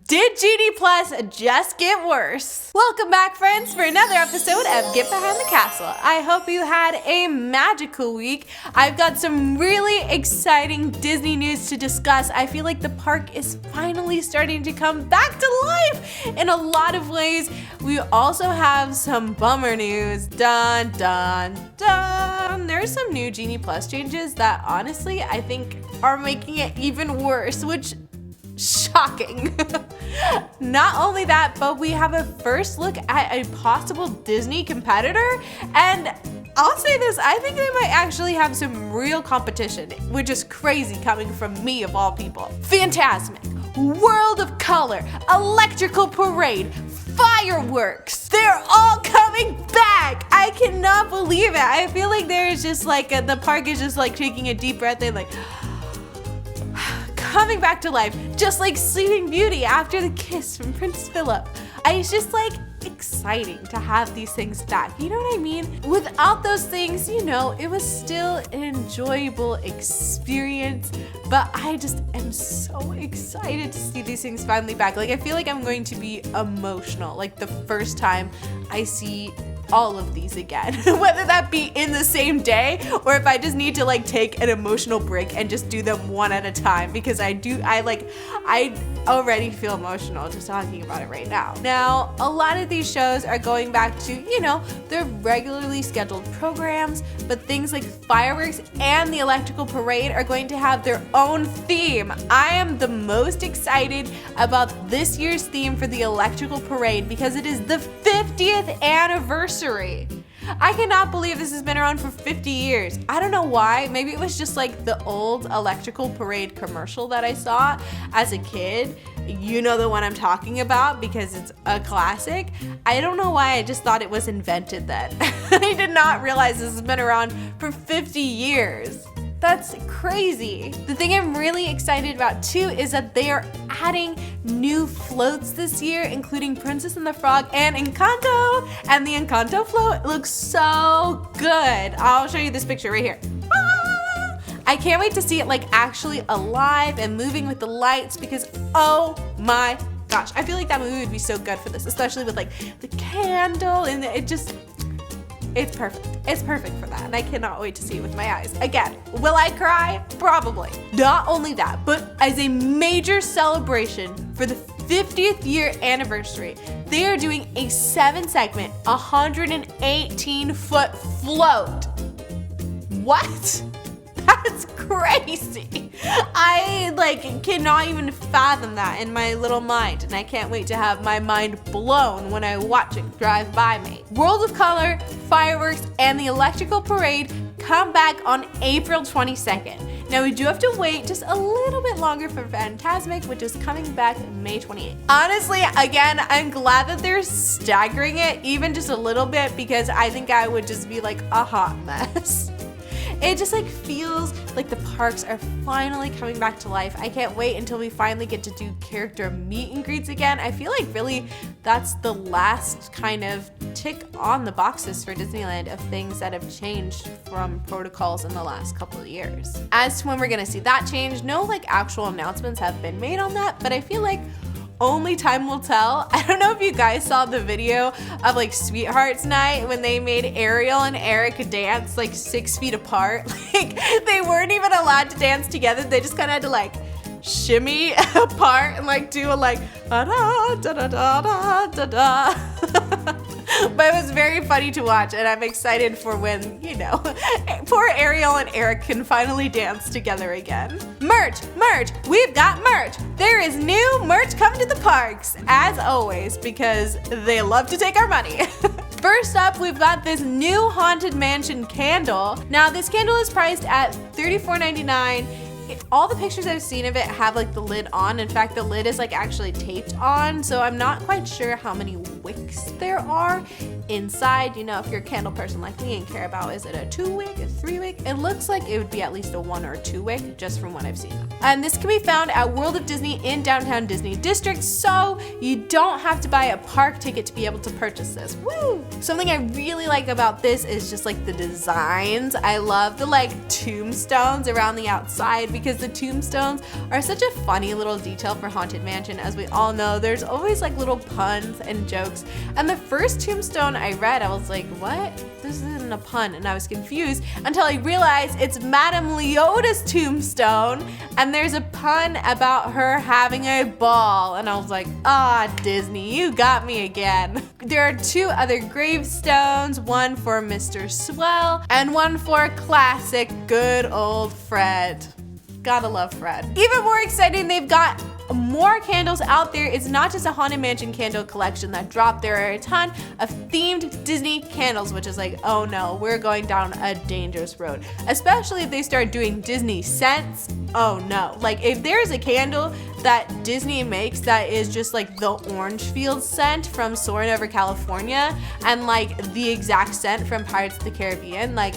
Did Genie Plus just get worse? Welcome back, friends, for another episode of Get Behind the Castle. I hope you had a magical week. I've got some really exciting Disney news to discuss. I feel like the park is finally starting to come back to life in a lot of ways. We also have some bummer news. Dun, dun, dun. There's some new Genie Plus changes that honestly I think are making it even worse, which shocking. Not only that, but we have a first look at a possible Disney competitor, and I'll say this, I think they might actually have some real competition, which is crazy coming from me of all people. Fantasmic, World of Color, Electrical Parade, fireworks, they're all coming back. I cannot believe it. I feel like there's just like the park is just like taking a deep breath and like coming back to life, just like Sleeping Beauty after the kiss from Prince Philip. It's just like exciting to have these things back. You know what I mean? Without those things, you know, it was still an enjoyable experience, but I just am so excited to see these things finally back. Like, I feel like I'm going to be emotional, like the first time I see all of these again, whether that be in the same day or if I just need to like take an emotional break and just do them one at a time, because I already feel emotional just talking about it right now. Now, a lot of these shows are going back to, you know, their regularly scheduled programs, but things like fireworks and the electrical parade are going to have their own theme. I am the most excited about this year's theme for the electrical parade because it is the 50th anniversary. I cannot believe this has been around for 50 years. I don't know why. Maybe it was just like the old electrical parade commercial that I saw as a kid. You know the one I'm talking about because it's a classic. I don't know why I just thought it was invented then. I did not realize this has been around for 50 years. That's crazy. The thing I'm really excited about too is that they are adding new floats this year, including Princess and the Frog and Encanto. And the Encanto float looks so good. I'll show you this picture right here. I can't wait to see it like actually alive and moving with the lights because oh my gosh, I feel like that movie would be so good for this, especially with like the candle and it's perfect. It's perfect for that, and I cannot wait to see it with my eyes. Again, will I cry? Probably. Not only that, but as a major celebration for the 50th year anniversary, they are doing a 7-segment, 118-foot float. What? That's crazy. I cannot even fathom that in my little mind, and I can't wait to have my mind blown when I watch it drive by me. World of Color, fireworks, and the electrical parade come back on April 22nd. Now we do have to wait just a little bit longer for Fantasmic, which is coming back May 28th. Honestly, again, I'm glad that they're staggering it even just a little bit because I think I would just be like a hot mess. It just like feels like the parks are finally coming back to life. I can't wait until we finally get to do character meet and greets again. I feel like really that's the last kind of tick on the boxes for Disneyland of things that have changed from protocols in the last couple of years. As to when we're gonna see that change, no like actual announcements have been made on that, but I feel like only time will tell. I don't know if you guys saw the video of like Sweethearts Night when they made Ariel and Eric dance like 6 feet apart. Like they weren't even allowed to dance together. They just kind of had to like shimmy apart and like do a like da da da da da da da. But it was very funny to watch, and I'm excited for when, you know, poor Ariel and Eric can finally dance together again. Merch! We've got merch! There is new merch coming to the parks, as always, because they love to take our money. First up, we've got this new Haunted Mansion candle. Now, this candle is priced at $34.99. All the pictures I've seen of it have like the lid on. In fact, the lid is like actually taped on, so I'm not quite sure how many wicks there are. inside, you know, if you're a candle person like me and care about, is it a 2-wick, a 3-wick? It looks like it would be at least a 1 or a 2-wick, just from what I've seen. And this can be found at World of Disney in downtown Disney District, so you don't have to buy a park ticket to be able to purchase this. Woo! Something I really like about this is just like the designs. I love the like tombstones around the outside, because the tombstones are such a funny little detail for Haunted Mansion. As we all know, there's always like little puns and jokes. And the first tombstone I read, I was like, what? This isn't a pun, and I was confused until I realized it's Madame Leota's tombstone, and there's a pun about her having a ball, and I was like, ah, Disney, you got me again. There are 2 other gravestones, one for Mr. Swell and one for classic good old Fred. Gotta love Fred. Even more exciting, they've got more candles out there. It's not just a Haunted Mansion candle collection that dropped. There are a ton of themed Disney candles, which is like, oh no, we're going down a dangerous road. Especially if they start doing Disney scents. Oh no. Like if there's a candle that Disney makes that is just like the orange field scent from Soarin' Over California and like the exact scent from Pirates of the Caribbean, like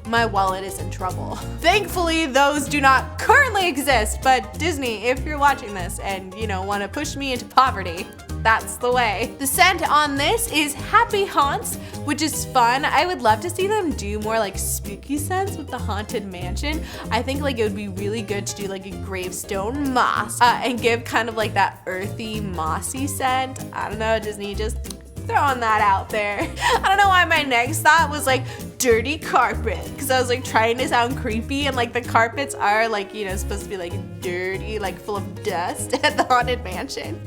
my wallet is in trouble. Thankfully, those do not currently exist, but Disney, if you're watching this and, you know, want to push me into poverty, that's the way. The scent on this is Happy Haunts, which is fun. I would love to see them do more like spooky scents with the Haunted Mansion. I think like it would be really good to do like a gravestone moss and give kind of like that earthy, mossy scent. I don't know, Disney, just throwing that out there. I don't know why my next thought was like dirty carpet, because I was like trying to sound creepy, and like the carpets are like, you know, supposed to be like dirty, like full of dust at the Haunted Mansion.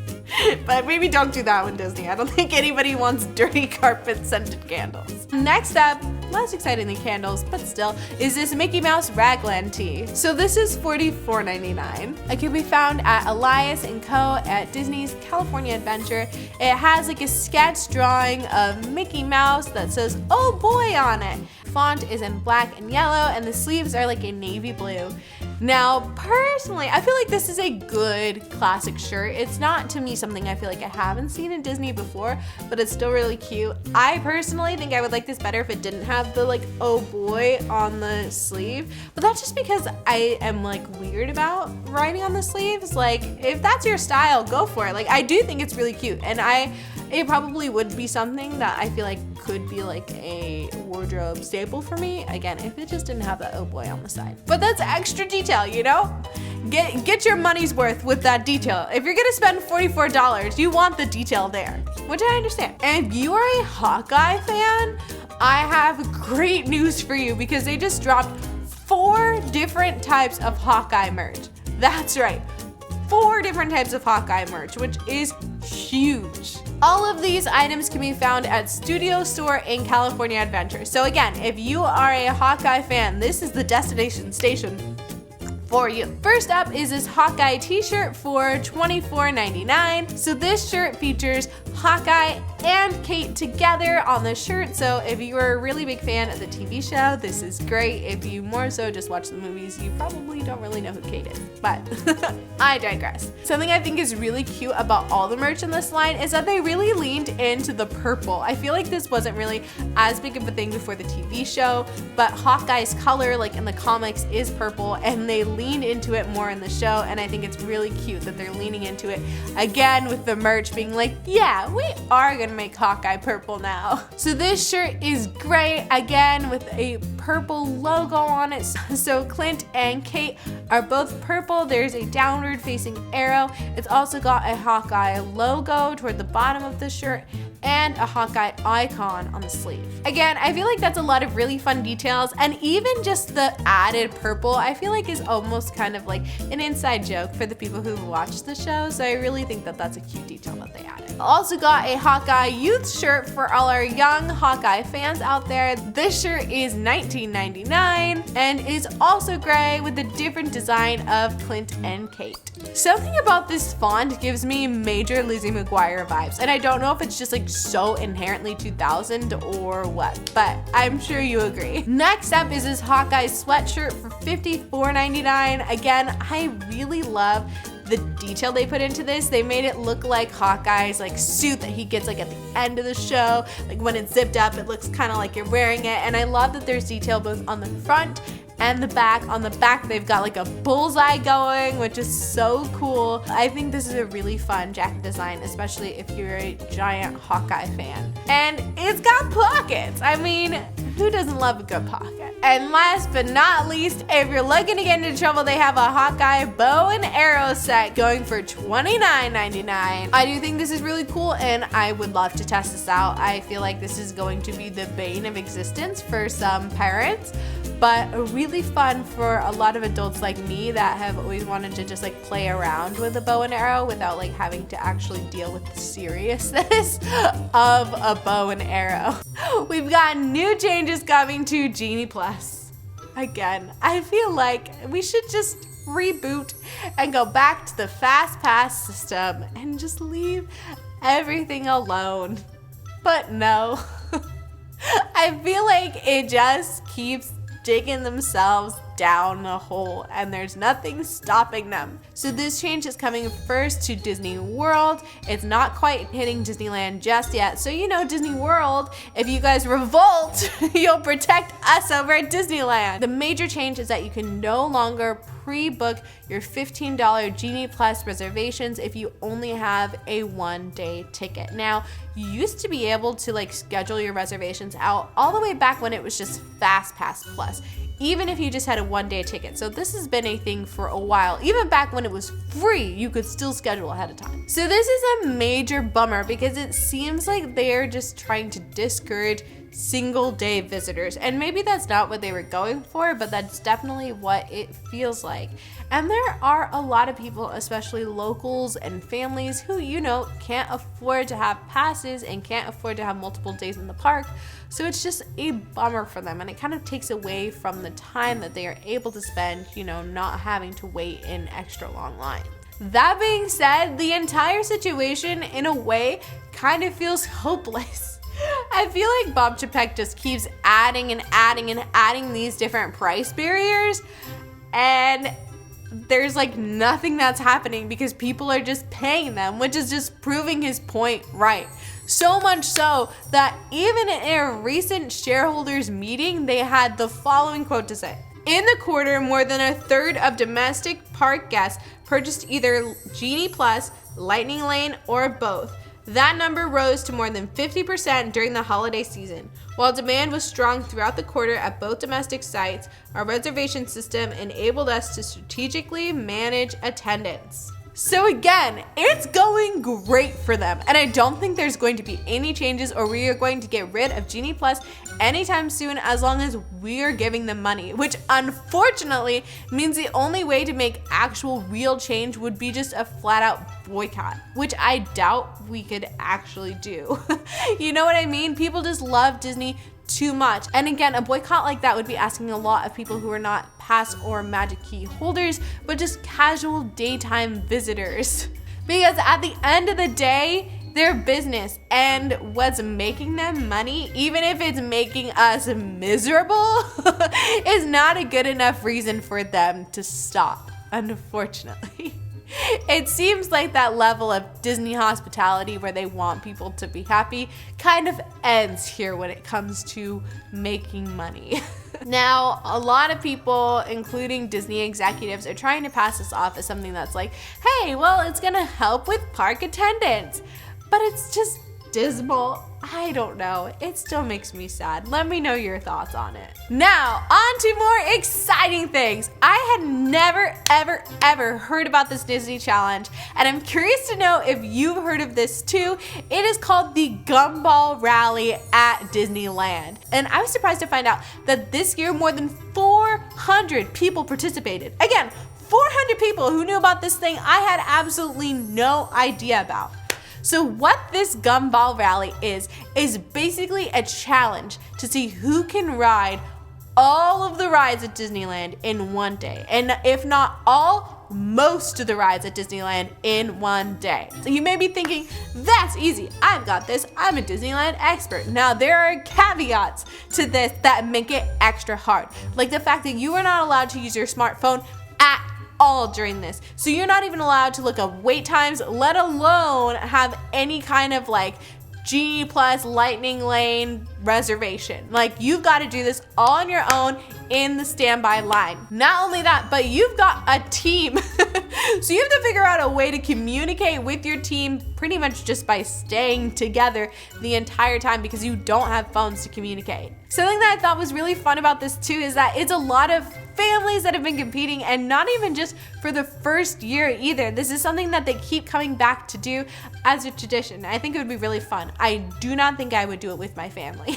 But maybe don't do that one, Disney. I don't think anybody wants dirty carpet scented candles. Next up, less exciting than candles, but still, is this Mickey Mouse Raglan tea. So this is $44.99. It can be found at Elias & Co. at Disney's California Adventure. It has like a sketch drawing of Mickey Mouse that says, oh boy, on it. Font is in black and yellow, and the sleeves are like a navy blue. Now, personally, I feel like this is a good classic shirt. It's not, to me, something I feel like I haven't seen in Disney before, but it's still really cute. I personally think I would like this better if it didn't have the like, oh boy on the sleeve, but that's just because I am like weird about writing on the sleeves. Like, if that's your style, go for it. Like, I do think it's really cute, and it probably would be something that I feel like could be like a wardrobe staple for me, again, if it just didn't have that oh boy on the side. But that's extra detail, you know? Get your money's worth with that detail. If you're gonna spend $44, you want the detail there, which I understand. And if you are a Hawkeye fan, I have great news for you, because they just dropped 4 different types of Hawkeye merch. That's right, 4 different types of Hawkeye merch, which is huge. All of these items can be found at Studio Store in California Adventure. So again, if you are a Hawkeye fan, this is the destination station for you. First up is this Hawkeye t-shirt for $24.99. So this shirt features Hawkeye and Kate together on the shirt. So if you are a really big fan of the TV show, this is great. If you more so just watch the movies, you probably don't really know who Kate is, but I digress. Something I think is really cute about all the merch in this line is that they really leaned into the purple. I feel like this wasn't really as big of a thing before the TV show, but Hawkeye's color, like in the comics, is purple, and they leaned into it more in the show, and I think it's really cute that they're leaning into it again with the merch being like, yeah, we are gonna make Hawkeye purple now. So this shirt is great, again with a purple logo on it. So Clint and Kate are both purple. There's a downward facing arrow. It's also got a Hawkeye logo toward the bottom of the shirt and a Hawkeye icon on the sleeve. Again, I feel like that's a lot of really fun details, and even just the added purple I feel like is almost kind of like an inside joke for the people who watch the show, so I really think that that's a cute detail that they added. Also got a Hawkeye youth shirt for all our young Hawkeye fans out there. This shirt is $19.99 and is also gray with a different design of Clint and Kate. Something about this font gives me major Lizzie McGuire vibes, and I don't know if it's just like so inherently 2000 or what, but I'm sure you agree. Next up is this Hawkeye sweatshirt for $54.99. Again, I really love the detail they put into this. They made it look like Hawkeye's like suit that he gets like at the end of the show. Like when it's zipped up, it looks kind of like you're wearing it. And I love that there's detail both on the front and the back. On the back, they've got like a bullseye going, which is so cool. I think this is a really fun jacket design, especially if you're a giant Hawkeye fan. And it's got pockets. I mean, who doesn't love a good pocket? And last but not least, if you're looking to get into trouble, they have a Hawkeye bow and arrow set going for $29.99. I do think this is really cool and I would love to test this out. I feel like this is going to be the bane of existence for some parents, but really fun for a lot of adults like me that have always wanted to just like play around with a bow and arrow without like having to actually deal with the seriousness of a bow and arrow. We've got new changes coming to Genie Plus. Again, I feel like we should just reboot and go back to the Fast Pass system and just leave everything alone. But no, I feel like it just keeps digging themselves down a hole and there's nothing stopping them. So this change is coming first to Disney World. It's not quite hitting Disneyland just yet. So you know, Disney World, if you guys revolt, you'll protect us over at Disneyland. The major change is that you can no longer pre-book your $15 Genie Plus reservations if you only have a one-day ticket. Now, you used to be able to like schedule your reservations out all the way back when it was just Fast Pass Plus, even if you just had a one-day ticket. So this has been a thing for a while. Even back when it was free, you could still schedule ahead of time. So this is a major bummer because it seems like they're just trying to discourage single-day visitors. And maybe that's not what they were going for, but that's definitely what it feels like. And there are a lot of people, especially locals and families, who, you know, can't afford to have passes and can't afford to have multiple days in the park. So it's just a bummer for them, and it kind of takes away from the time that they are able to spend, you know, not having to wait in extra long lines. That being said, the entire situation, in a way, kind of feels hopeless. I feel like Bob Chapek just keeps adding and adding and adding these different price barriers, and there's like nothing that's happening because people are just paying them, which is just proving his point right. So much so that even in a recent shareholders meeting, they had the following quote to say: "In the quarter, more than a third of domestic park guests purchased either Genie Plus, Lightning Lane, or both. That number rose to more than 50% during the holiday season. While demand was strong throughout the quarter at both domestic sites, our reservation system enabled us to strategically manage attendance." So again, it's going great for them, and I don't think there's going to be any changes or we are going to get rid of Genie Plus anytime soon as long as we are giving them money, which unfortunately means the only way to make actual real change would be just a flat out boycott, which I doubt we could actually do. You know what I mean? People just love Disney too much. And again, a boycott like that would be asking a lot of people who are not pass or magic key holders, but just casual daytime visitors. Because at the end of the day, their business and what's making them money, even if it's making us miserable, is not a good enough reason for them to stop, unfortunately. It seems like that level of Disney hospitality where they want people to be happy kind of ends here when it comes to making money. Now, a lot of people, including Disney executives, are trying to pass this off as something that's like, hey, well, it's gonna help with park attendance. But it's just dismal. I don't know. It still makes me sad. Let me know your thoughts on it. Now, on to more exciting things. I had never, ever heard about this Disney challenge, and I'm curious to know if you've heard of this too. It is called the Gumball Rally at Disneyland. And I was surprised to find out that this year more than 400 people participated. Again, 400 people who knew about this thing I had absolutely no idea about. So what this Gumball Rally is basically a challenge to see who can ride all of the rides at Disneyland in one day. And if not all, most of the rides at Disneyland in one day. So you may be thinking, that's easy, I've got this, I'm a Disneyland expert. Now there are caveats to this that make it extra hard. Like the fact that you are not allowed to use your smartphone at all during this. So you're not even allowed to look up wait times, let alone have any kind of like Genie Plus Lightning Lane reservation. Like, you've got to do this all on your own in the standby line. Not only that, but you've got a team. So you have to figure out a way to communicate with your team pretty much just by staying together the entire time because you don't have phones to communicate. Something that I thought was really fun about this too is that it's a lot of families that have been competing, and not even just for the first year either. This is something that they keep coming back to do as a tradition. I think it would be really fun. I do not think I would do it with my family.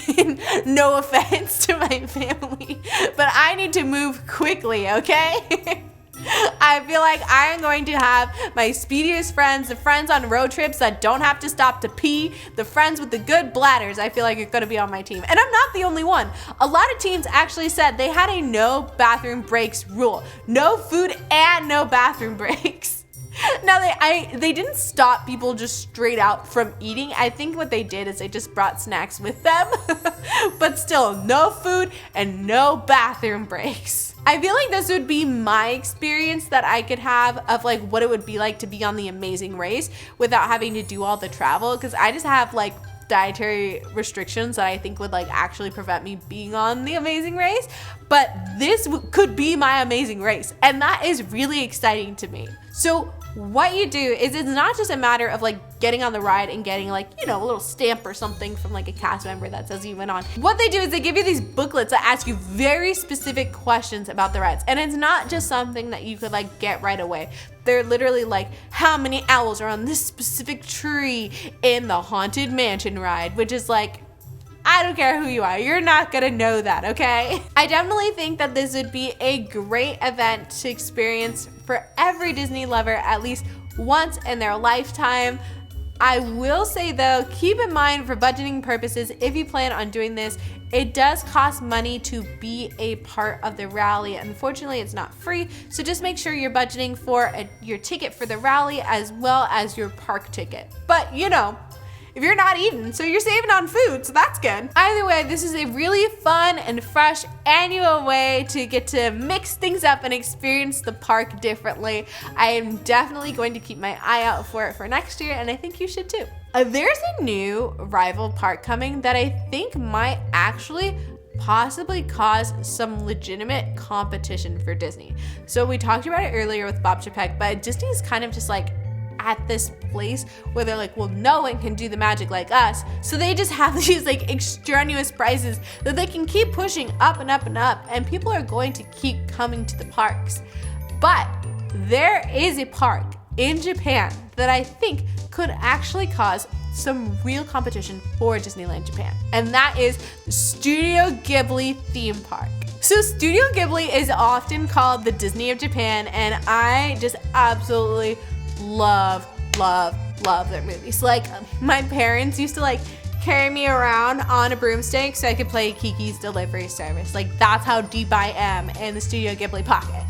No offense to my family, but I need to move quickly, okay? I feel like I am going to have my speediest friends, the friends on road trips that don't have to stop to pee, the friends with the good bladders, I feel like are going to be on my team. And I'm not the only one. A lot of teams actually said they had a no bathroom breaks rule. No food and no bathroom breaks. Now, they didn't stop people just straight out from eating. I think what they did is they just brought snacks with them. But still, no food and no bathroom breaks. I feel like this would be my experience that I could have of like what it would be like to be on The Amazing Race without having to do all the travel, because I just have like dietary restrictions that I think would like actually prevent me being on The Amazing Race. But this could be my amazing race, and that is really exciting to me. So what you do is, it's not just a matter of like getting on the ride and getting like, you know, a little stamp or something from like a cast member that says you went on. What they do is they give you these booklets that ask you very specific questions about the rides. And it's not just something that you could like get right away. They're literally like, how many owls are on this specific tree in the Haunted Mansion ride, which is like, I don't care who you are, you're not gonna know that, okay? I definitely think that this would be a great event to experience for every Disney lover at least once in their lifetime. I will say though, keep in mind for budgeting purposes, if you plan on doing this, it does cost money to be a part of the rally. Unfortunately, it's not free, so just make sure you're budgeting for your ticket for the rally as well as your park ticket. But you know, if you're not eating, so you're saving on food, so that's good. Either way, this is a really fun and fresh annual way to get to mix things up and experience the park differently. I am definitely going to keep my eye out for it for next year, and I think you should too. There's a new rival park coming that I think might actually possibly cause some legitimate competition for Disney. So we talked about it earlier with Bob Chapek, but Disney's kind of just like at this place where they're like, well, no one can do the magic like us. So they just have these like extraneous prices that they can keep pushing up and up and up, and people are going to keep coming to the parks. But there is a park in Japan that I think could actually cause some real competition for Disneyland Japan, and that is the Studio Ghibli theme park. So Studio Ghibli is often called the Disney of Japan, and I just absolutely love their movies. Like, my parents used to like carry me around on a broomstick so I could play Kiki's Delivery Service. Like, that's how deep I am in the Studio Ghibli pocket.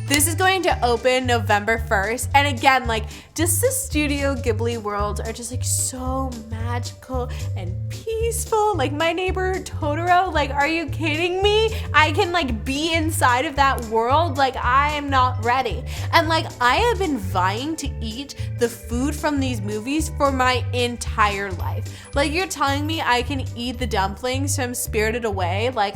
This is going to open November 1st. And again, like, just the Studio Ghibli worlds are just like so magical and peaceful. Like, my neighbor Totoro, like, are you kidding me? I can like be inside of that world. Like, I am not ready. And like, I have been vying to eat the food from these movies for my entire life. Like, you're telling me I can eat the dumplings from Spirited Away? Like,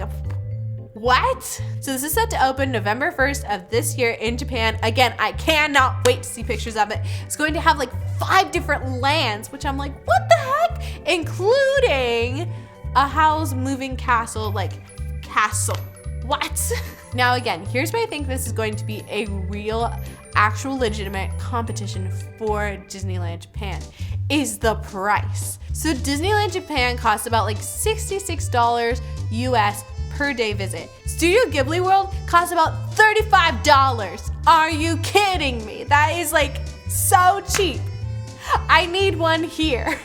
what? So this is set to open November 1st of this year in Japan. Again, I cannot wait to see pictures of it. It's going to have like 5 different lands, which I'm like, what the heck? Including a Howl's Moving Castle, like, castle. What? Now again, here's where I think this is going to be a real, actual legitimate competition for Disneyland Japan, is the price. So Disneyland Japan costs about like $66 US per day visit. Studio Ghibli World costs about $35. Are you kidding me? That is like so cheap. I need one here.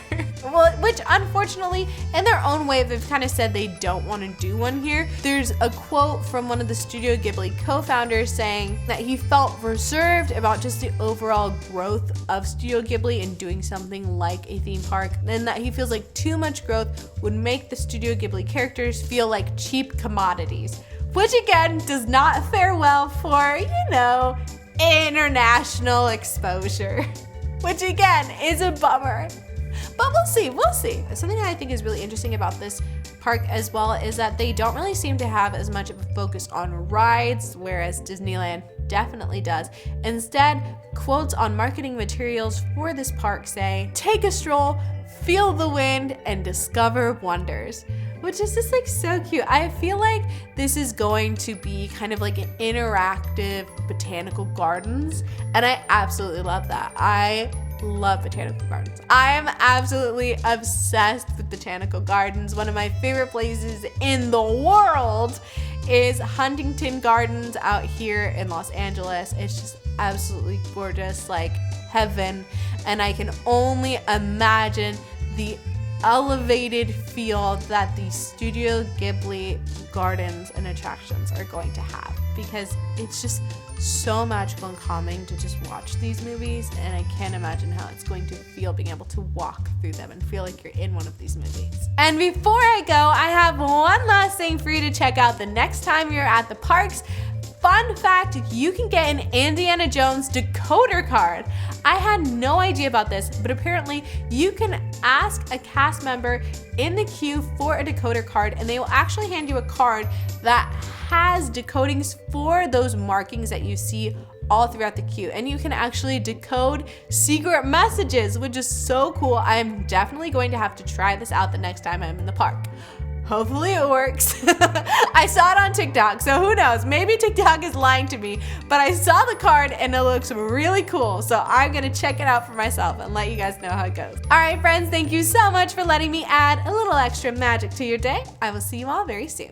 Well, which unfortunately, in their own way, they've kind of said they don't want to do one here. There's a quote from one of the Studio Ghibli co-founders saying that he felt reserved about just the overall growth of Studio Ghibli and doing something like a theme park, and that he feels like too much growth would make the Studio Ghibli characters feel like cheap commodities, which again does not fare well for, you know, international exposure, which again is a bummer. But we'll see. Something that I think is really interesting about this park as well is that they don't really seem to have as much of a focus on rides, whereas Disneyland definitely does. Instead, quotes on marketing materials for this park say, "Take a stroll, feel the wind, and discover wonders," which is just like so cute. I feel like this is going to be kind of like an interactive botanical gardens, and I absolutely love that. I love botanical gardens. I am absolutely obsessed with botanical gardens. One of my favorite places in the world is Huntington Gardens out here in Los Angeles. It's just absolutely gorgeous, like heaven. And I can only imagine the elevated feel that the Studio Ghibli gardens and attractions are going to have, because it's just so magical and calming to just watch these movies, and I can't imagine how it's going to feel being able to walk through them and feel like you're in one of these movies. And before I go, I have one last thing for you to check out the next time you're at the parks. Fun fact, you can get an Indiana Jones decoder card. I had no idea about this, but apparently you can ask a cast member in the queue for a decoder card, and they will actually hand you a card that has decodings for those markings that you see all throughout the queue, and you can actually decode secret messages, which is so cool. I am definitely going to have to try this out the next time I'm in the park. Hopefully it works. I saw it on TikTok, so who knows? Maybe TikTok is lying to me, but I saw the card and it looks really cool, so I'm gonna check it out for myself and let you guys know how it goes. All right, friends, thank you so much for letting me add a little extra magic to your day. I will see you all very soon.